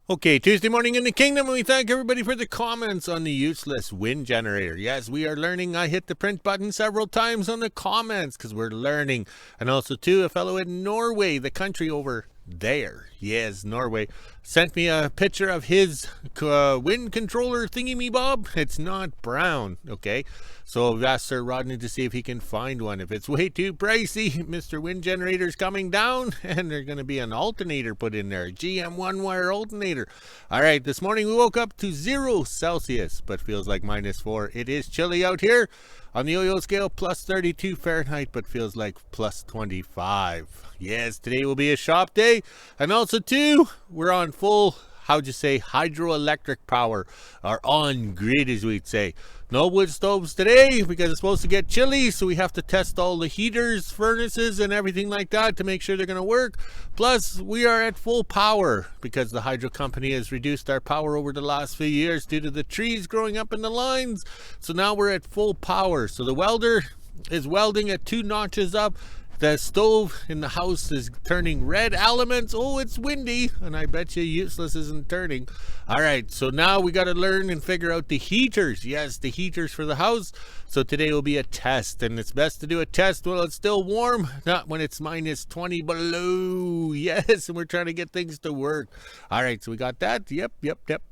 Okay, Tuesday morning in the kingdom, and we thank everybody for the comments on the useless wind generator. Yes, we are learning. I hit the print button several times on the comments because we're learning. And also, too, a fellow in Norway, the country over there, yes, Norway, sent me a picture of his wind controller thingy-me-bob. It's not brown, okay? So I've asked Sir Rodney to see if he can find one. If it's way too pricey, Mr. Wind Generator's coming down, and there's going to be an alternator put in there, a GM one-wire alternator. All right, this morning we woke up to 0 Celsius, but feels like -4. It is chilly out here. On the yo-yo scale, plus 32 Fahrenheit, but feels like plus 25. Yes, today will be a shop day. And also, too, we're on full, how'd you say, hydroelectric power, or on grid, as we'd say. No wood stoves today because it's supposed to get chilly, so we have to test all the heaters, furnaces, and everything like that to make sure they're going to work. Plus, we are at full power because the hydro company has reduced our power over the last few years due to the trees growing up in the lines. So now we're at full power. So the welder is welding at 2 notches up. The stove in the house is turning red elements. Oh, it's windy, and I bet you useless isn't turning. All right, so now we got to learn and figure out the heaters. Yes, the heaters for the house. So today will be a test, and it's best to do a test while it's still warm, not when it's -20 below. Yes, and we're trying to get things to work. All right, so we got that. Yep.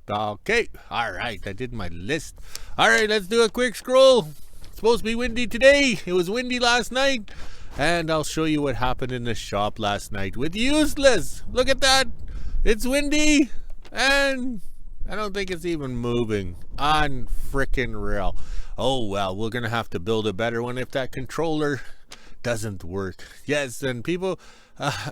Okay, all right, I did my list. All right, let's do a quick scroll. It's supposed to be windy today. It was windy last night. And I'll show you what happened in the shop last night with useless. Look at that. It's windy. And I don't think it's even moving. On frickin' real. Oh, well, we're going to have to build a better one if that controller doesn't work. Yes, and people,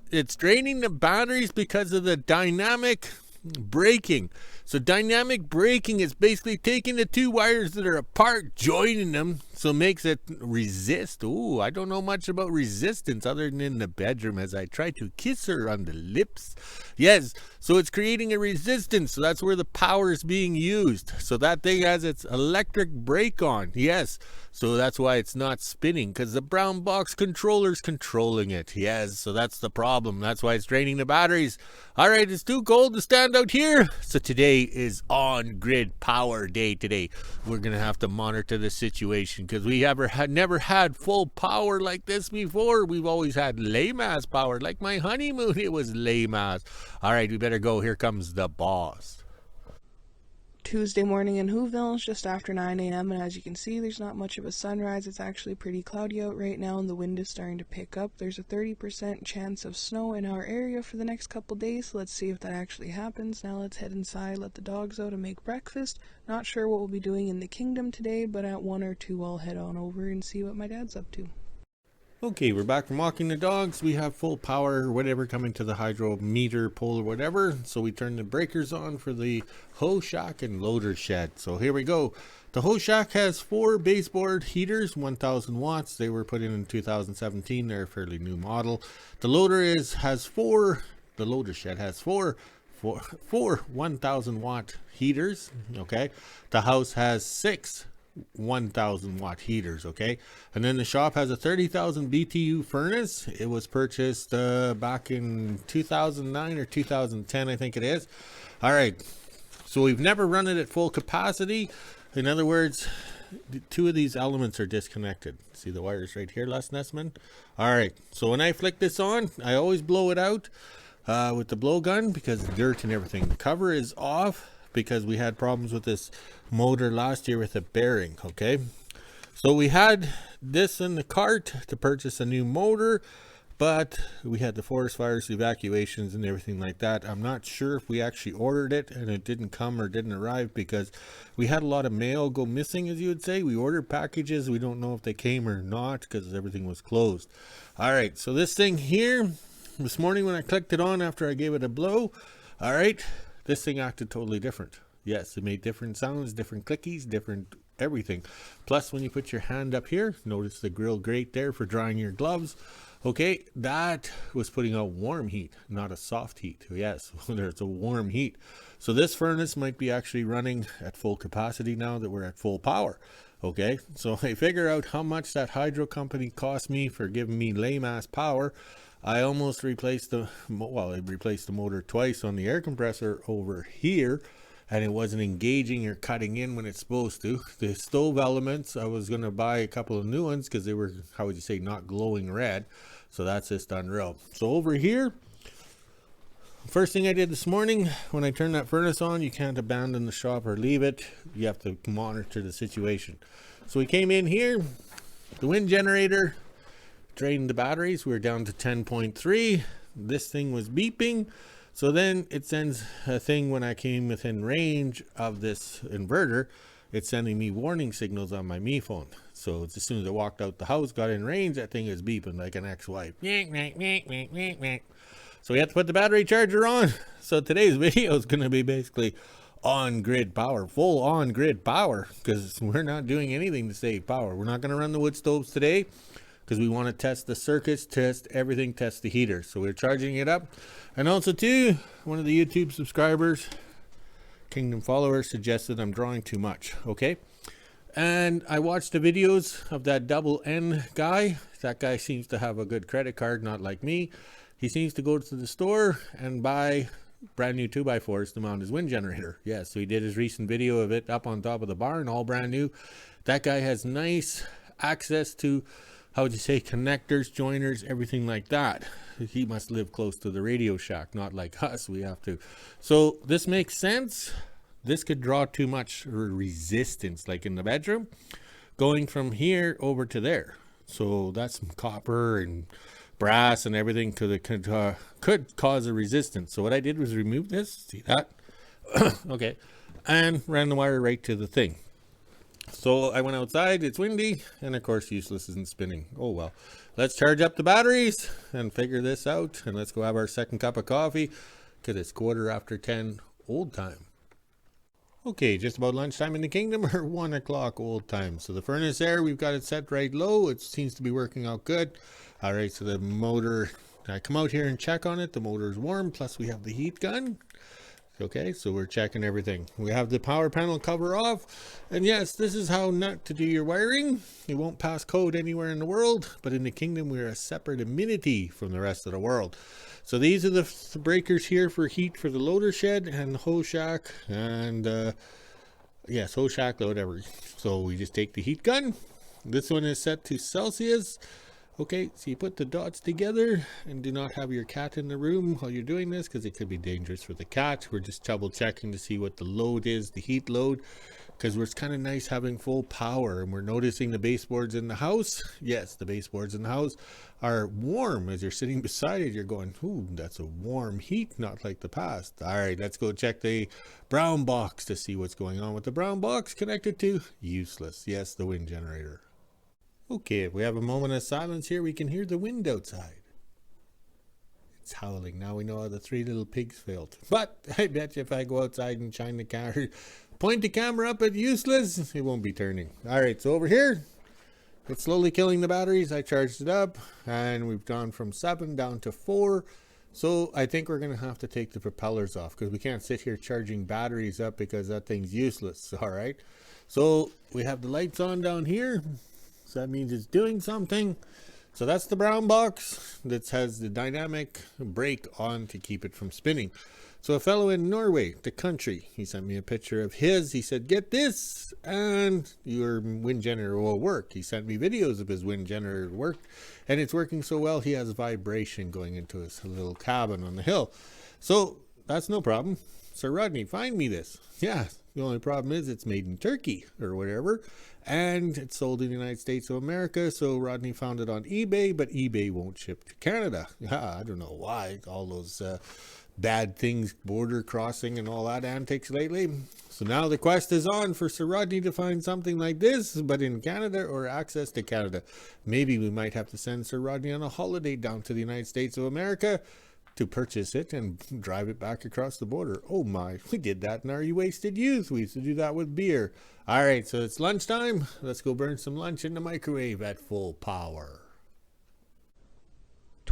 it's draining the batteries because of the dynamic braking. So dynamic braking is basically taking the 2 wires that are apart, joining them, so it makes it resist. Ooh, I don't know much about resistance other than in the bedroom as I try to kiss her on the lips. Yes, so it's creating a resistance, so that's where the power is being used. So that thing has its electric brake on, yes. So that's why it's not spinning, because the brown box controller's controlling it. Yes, so that's the problem. That's why it's draining the batteries. All right, it's too cold to stand out here. So today is on-grid power day today. We're going to have to monitor the situation because we never had full power like this before. We've always had lame-ass power. Like my honeymoon, it was lame-ass. All right, we better go. Here comes the boss. Tuesday morning in WHO-ville, it's just after 9 a.m. and as you can see, there's not much of a sunrise. It's actually pretty cloudy out right now and the wind is starting to pick up. There's a 30% chance of snow in our area for the next couple days, so let's see if that actually happens. Now let's head inside, let the dogs out and make breakfast. Not sure what we'll be doing in the kingdom today, but at 1 or 2 I'll head on over and see what my dad's up to. Okay, we're back from walking the dogs. We have full power or whatever coming to the hydrometer pole or whatever. So we turn the breakers on for the hoe shack and loader shed. So here we go. The hoe shack has 4 baseboard heaters, 1000 watts. They were put in 2017. They're a fairly new model. The loader has 4. The loader shed has four 1000 watt heaters. Okay. The house has 6 1000 watt heaters. Okay, and then the shop has a 30,000 BTU furnace. It was purchased back in 2009 or 2010, I think it is. All right, so we've never run it at full capacity. In other words, 2 of these elements are disconnected. See the wires right here, Les Nessman? All right, so when I flick this on, I always blow it out with the blowgun because dirt and everything. The cover is off because we had problems with this motor last year with a bearing. Okay, so we had this in the cart to purchase a new motor, but we had the forest fires, evacuations, and everything like that. I'm not sure if we actually ordered it and it didn't come or didn't arrive because we had a lot of mail go missing, as you would say. We ordered packages. We don't know if they came or not because everything was closed. All right, so this thing here, this morning when I clicked it on after I gave it a blow, all right, this thing acted totally different. Yes, it made different sounds, different clickies, different everything. Plus, when you put your hand up here, notice the grill grate there for drying your gloves. Okay, that was putting out warm heat, not a soft heat. Yes, there's a warm heat. So this furnace might be actually running at full capacity now that we're at full power. Okay, so I figure out how much that hydro company cost me for giving me lame ass power. I almost replaced the, well, I replaced the motor twice on the air compressor over here, and it wasn't engaging or cutting in when it's supposed to. The stove elements, I was going to buy a couple of new ones because they were, how would you say, not glowing red. So that's just unreal. So over here, first thing I did this morning, when I turned that furnace on, you can't abandon the shop or leave it. You have to monitor the situation. So we came in here, the wind generator, drained the batteries. We were down to 10.3. This thing was beeping. So then it sends a thing when I came within range of this inverter. It's sending me warning signals on my Me phone. So as soon as I walked out the house, got in range, that thing is beeping like an ex-wife. So we have to put the battery charger on. So today's video is going to be basically on-grid power, full on-grid power, because we're not doing anything to save power. We're not going to run the wood stoves today because we want to test the circuits, test everything, test the heater. So we're charging it up. And also too, one of the YouTube subscribers, Kingdom followers, suggested I'm drawing too much. Okay. And I watched the videos of that double N guy. That guy seems to have a good credit card, not like me. He seems to go to the store and buy brand new 2x4s to mount his wind generator. Yeah, so he did his recent video of it up on top of the barn, all brand new. That guy has nice access to, how would you say, connectors, joiners, everything like that. He must live close to the Radio Shack, not like us. We have to. So this makes sense. This could draw too much resistance, like in the bedroom, going from here over to there. So that's some copper and brass and everything could cause a resistance. So what I did was remove this. See that? Okay. And ran the wire right to the thing. So I went outside, it's windy, and of course useless isn't spinning. Oh well. Let's charge up the batteries and figure this out, and let's go have our second cup of coffee because it's 10:15 old time. Okay, just about lunchtime in the kingdom, or 1 o'clock old time. So the furnace there, we've got it set right low. It seems to be working out good. All right, so the motor, I come out here and check on it. The motor is warm, plus we have the heat gun. Okay, so we're checking everything. We have the power panel cover off. And yes, this is how not to do your wiring. It won't pass code anywhere in the world, but in the kingdom, we're a separate amenity from the rest of the world. So these are the breakers here for heat for the loader shed and the hose shack and yes, hose shack, whatever. So we just take the heat gun. This one is set to Celsius. Okay, so you put the dots together and do not have your cat in the room while you're doing this because it could be dangerous for the cat. We're just double checking to see what the load is, the heat load, because it's kind of nice having full power. And we're noticing the baseboards in the house. Yes, the baseboards in the house are warm. As you're sitting beside it, you're going, ooh, that's a warm heat, not like the past. All right, let's go check the brown box to see what's going on with the brown box connected to useless. Yes, the wind generator. Okay, if we have a moment of silence here, we can hear the wind outside. It's howling. Now we know how the three little pigs failed. But I bet you if I go outside and shine the camera, point the camera up at useless, it won't be turning. All right, so over here, it's slowly killing the batteries. I charged it up, and we've gone from 7 down to 4. So I think we're going to have to take the propellers off because we can't sit here charging batteries up because that thing's useless. All right, so we have the lights on down here. So that means it's doing something. So that's the brown box that has the dynamic brake on to keep it from spinning. So a fellow in Norway, the country, he sent me a picture of his. He said, get this and your wind generator will work. He sent me videos of his wind generator work, and it's working so well he has vibration going into his little cabin on the hill. So that's no problem. Sir Rodney, find me this. Yeah, the only problem is it's made in Turkey or whatever, and it's sold in the United States of America. So Rodney found it on eBay, but eBay won't ship to Canada. I don't know why. All those bad things, border crossing and all that antics lately. So now the quest is on for Sir Rodney to find something like this, but in Canada or access to Canada. Maybe we might have to send Sir Rodney on a holiday down to the United States of America to purchase it and drive it back across the border. Oh my, we did that in our wasted youth. We used to do that with beer. All right, so it's lunchtime. Let's go burn some lunch in the microwave at full power.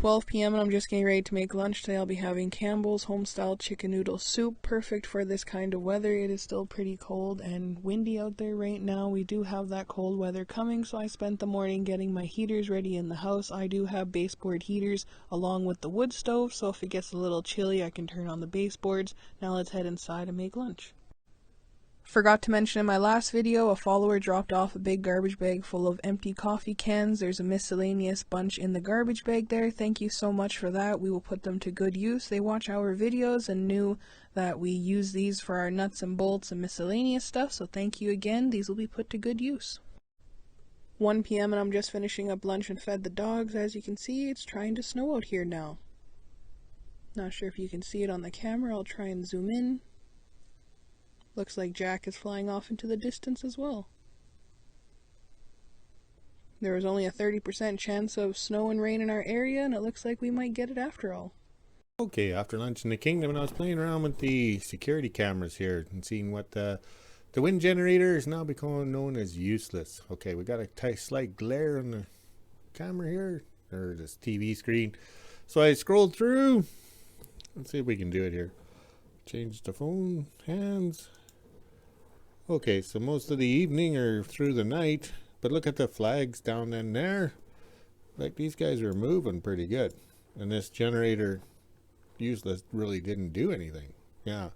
12 p.m. and I'm just getting ready to make lunch. Today I'll be having Campbell's homestyle chicken noodle soup. Perfect for this kind of weather. It is still pretty cold and windy out there right now. We do have that cold weather coming, so I spent the morning getting my heaters ready in the house. I do have baseboard heaters along with the wood stove, so if it gets a little chilly I can turn on the baseboards. Now let's head inside and make lunch. Forgot to mention in my last video, a follower dropped off a big garbage bag full of empty coffee cans. There's a miscellaneous bunch in the garbage bag there. Thank you so much for that. We will put them to good use. They watch our videos and knew that we use these for our nuts and bolts and miscellaneous stuff, so thank you again. These will be put to good use. 1 p.m. and I'm just finishing up lunch and fed the dogs. As you can see, it's trying to snow out here now. Not sure if you can see it on the camera. I'll try and zoom in. Looks like Jack is flying off into the distance as well. There was only a 30% chance of snow and rain in our area, and it looks like we might get it after all. Okay, after lunch in the kingdom, and I was playing around with the security cameras here and seeing what the wind generator is now becoming known as useless. Okay, we got a slight glare on the camera here, or this TV screen. So I scrolled through. Let's see if we can do it here. Change the phone hands. Okay, so most of the evening or through the night, but look at the flags down in there. Like, these guys are moving pretty good. And this generator, useless, really didn't do anything. Yeah.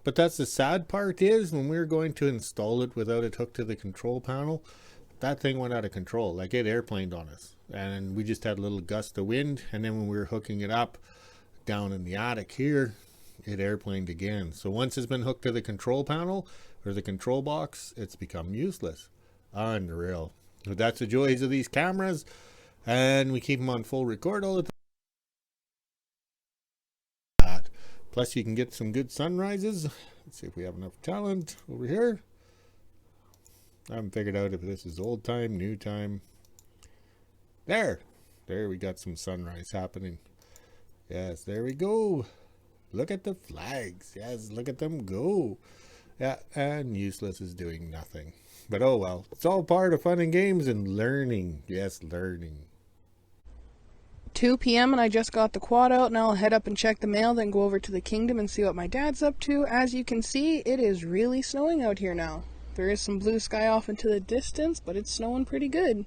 But that's the sad part is, when we were going to install it without it hooked to the control panel, that thing went out of control. Like, it airplaned on us. And we just had a little gust of wind. And then when we were hooking it up down in the attic here, it airplaned again. So once it's been hooked to the control panel or the control box, it's become useless. Unreal. But that's the joys of these cameras, and we keep them on full record all the time. Plus you can get some good sunrises. Let's see if we have enough talent over here. I haven't figured out if this is old time, new time. There we got some sunrise happening. Yes, there we go. Look at the flags. Yes, look at them go. Yeah, and useless is doing nothing. But oh well, it's all part of fun and games and learning. Yes, learning. 2 p.m. and I just got the quad out. Now I'll head up and check the mail, then go over to the kingdom and see what my dad's up to. As you can see, it is really snowing out here now. There is some blue sky off into the distance, but it's snowing pretty good.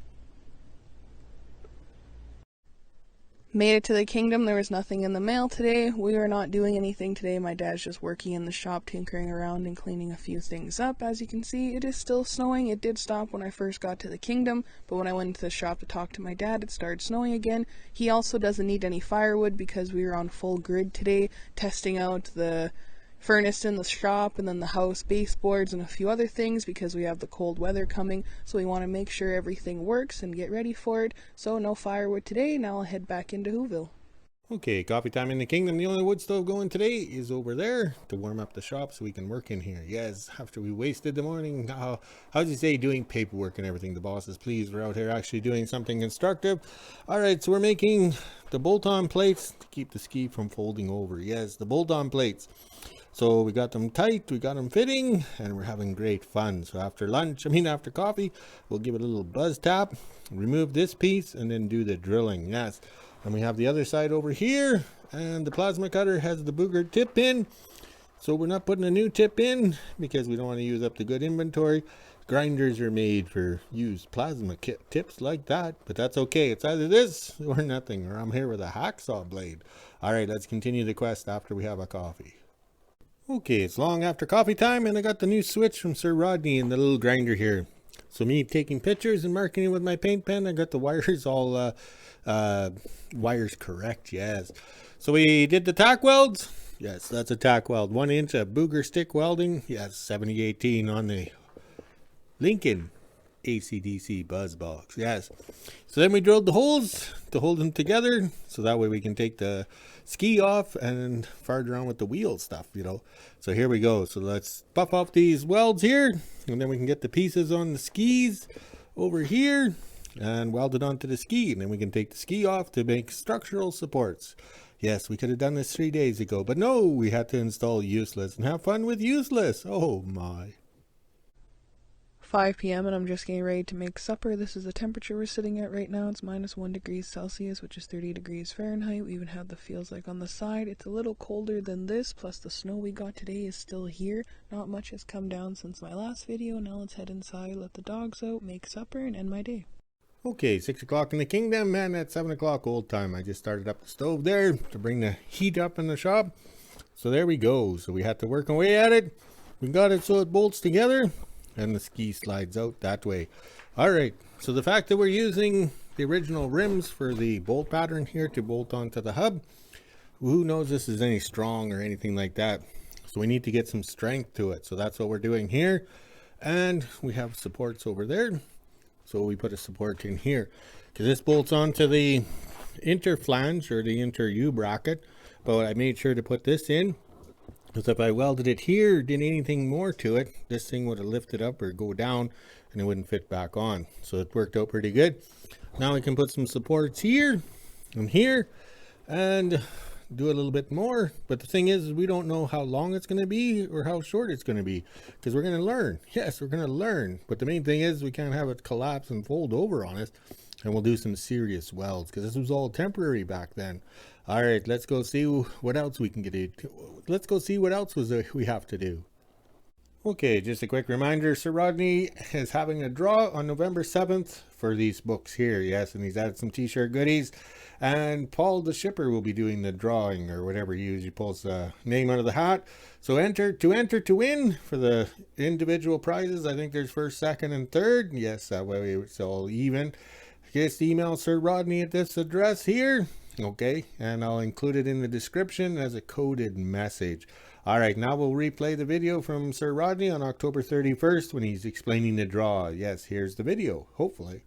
Made it to the kingdom. There was nothing in the mail today. We are not doing anything today. My dad's just working in the shop, tinkering around and cleaning a few things up. As you can see, it is still snowing. It did stop when I first got to the kingdom, but when I went to the shop to talk to my dad, it started snowing again. He also doesn't need any firewood because we were on full grid today, testing out the furnace in the shop and then the house baseboards and a few other things because we have the cold weather coming, so we want to make sure everything works and get ready for it. So no firewood today. Now I'll head back into WHO-ville. Okay, coffee time in the kingdom. The only wood stove going today is over there to warm up the shop so we can work in here. Yes, after we wasted the morning, how'd you say, doing paperwork and everything. The boss is pleased we're out here actually doing something constructive. All right, so we're making the bolt-on plates to keep the ski from folding over. Yes, the bolt-on plates. So we got them tight, we got them fitting, and we're having great fun. So after coffee, we'll give it a little buzz tap, remove this piece, and then do the drilling. Yes. And we have the other side over here, and the plasma cutter has the booger tip in. So we're not putting a new tip in because we don't want to use up the good inventory. Grinders are made for used plasma kit tips like that, but that's okay. It's either this or nothing, or I'm here with a hacksaw blade. All right, let's continue the quest after we have a coffee. Okay, it's long after coffee time, and I got the new switch from Sir Rodney and the little grinder here. So me taking pictures and marking it with my paint pen, I got the wires all wires correct. Yes. So we did the tack welds. Yes, that's a tack weld. 1 inch of booger stick welding. Yes, 7018 on the Lincoln AC/DC buzz box. Yes. So then we drilled the holes to hold them together, so that way we can take the ski off and fart around with the wheel stuff, you know. So here we go. So let's buff off these welds here, and then we can get the pieces on the skis over here and weld it onto the ski, and then we can take the ski off to make structural supports. Yes, we could have done this 3 days ago, but no, we had to install useless and have fun with useless. Oh my. 5 p.m. and I'm just getting ready to make supper. This is the temperature we're sitting at right now. It's -1°C, which is 30 degrees Fahrenheit. We even have the feels like on the side. It's a little colder than this, plus the snow we got today is still here. Not much has come down since my last video. Now let's head inside, let the dogs out, make supper, and end my day. Okay, 6 o'clock in the kingdom, and at 7 o'clock old time. I just started up the stove there to bring the heat up in the shop. So there we go. So we had to work away at it. We got it so it bolts together, and the ski slides out that way. All right, so the fact that we're using the original rims for the bolt pattern here to bolt onto the hub, who knows this is any strong or anything like that. So we need to get some strength to it. So that's what we're doing here. And we have supports over there. So we put a support in here, because this bolts onto the interflange or the inter-U bracket. But I made sure to put this in, because if I welded it here, did anything more to it, this thing would have lifted up or go down and it wouldn't fit back on. So it worked out pretty good. Now we can put some supports here and here and do a little bit more. But the thing is, we don't know how long it's going to be or how short it's going to be, because we're going to learn. Yes, we're going to learn. But the main thing is we can't have it collapse and fold over on us. And we'll do some serious welds, because this was all temporary back then. All right, let's go see what else we can get into. Let's go see what else we have to do. Okay, just a quick reminder, Sir Rodney is having a draw on November 7th for these books here. Yes, and he's added some t-shirt goodies. And Paul the shipper will be doing the drawing, or whatever he usually pulls the name out of the hat. So enter to win for the individual prizes. I think there's first, second, and third. Yes, that way it's all even. Just email Sir Rodney at this address here. Okay, and I'll include it in the description as a coded message. All right, now we'll replay the video from Sir Rodney on October 31st when he's explaining the draw. Yes, here's the video, hopefully.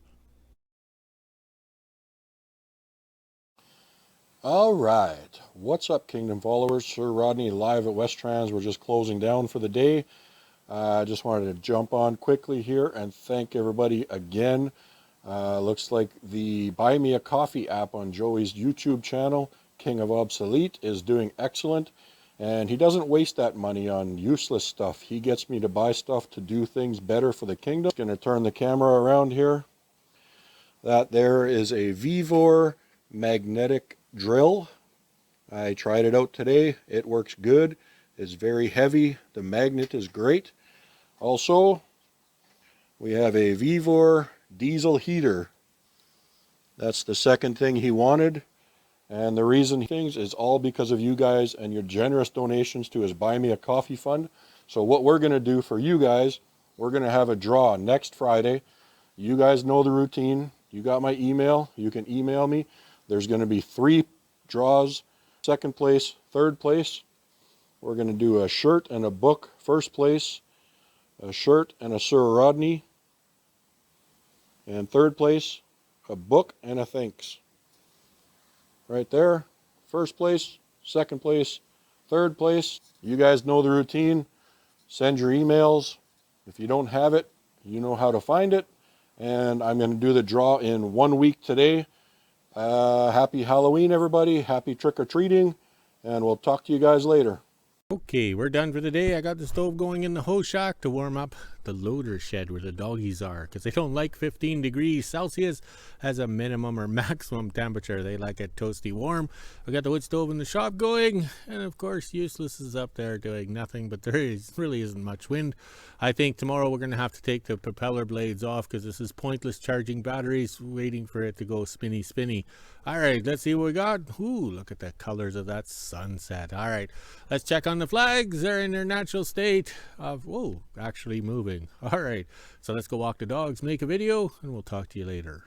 All right, what's up, Kingdom followers? Sir Rodney live at Westrans. We're just closing down for the day. I just wanted to jump on quickly here and thank everybody again. Looks like the Buy Me a Coffee app on Joey's YouTube channel, King of Obsolete, is doing excellent. And he doesn't waste that money on useless stuff. He gets me to buy stuff to do things better for the kingdom. Going to turn the camera around here. That there is a Vivor magnetic drill. I tried it out today. It works good. It's very heavy. The magnet is great. Also, we have a Vivor diesel heater. That's the second thing he wanted, and the reason things is all because of you guys and your generous donations to his Buy Me a Coffee fund. So what we're going to do for you guys, we're going to have a draw next Friday. You guys know the routine. You got my email. You can email me. There's going to be 3 draws. Second place, third place. We're going to do a shirt and a book. First place, a shirt and a Sir Rodney. And third place, a book and a thanks. Right there. First place, second place, third place. You guys know the routine. Send your emails. If you don't have it, you know how to find it. And I'm going to do the draw in 1 week today. Happy Halloween, everybody. Happy trick-or-treating. And we'll talk to you guys later. Okay, we're done for the day. I got the stove going in the hose shack to warm up the loader shed where the doggies are, because they don't like 15 degrees Celsius as a minimum or maximum temperature. They like it toasty warm. I got the wood stove in the shop going, and of course Useless is up there doing nothing, but really isn't much wind. I think tomorrow we're going to have to take the propeller blades off, because this is pointless charging batteries waiting for it to go spinny. All right, let's see what we got. Ooh, look at the colors of that sunset. All right, let's check on the flags. They're in their natural state of, whoa, actually moving. All right, so let's go walk the dogs, make a video, and we'll talk to you later.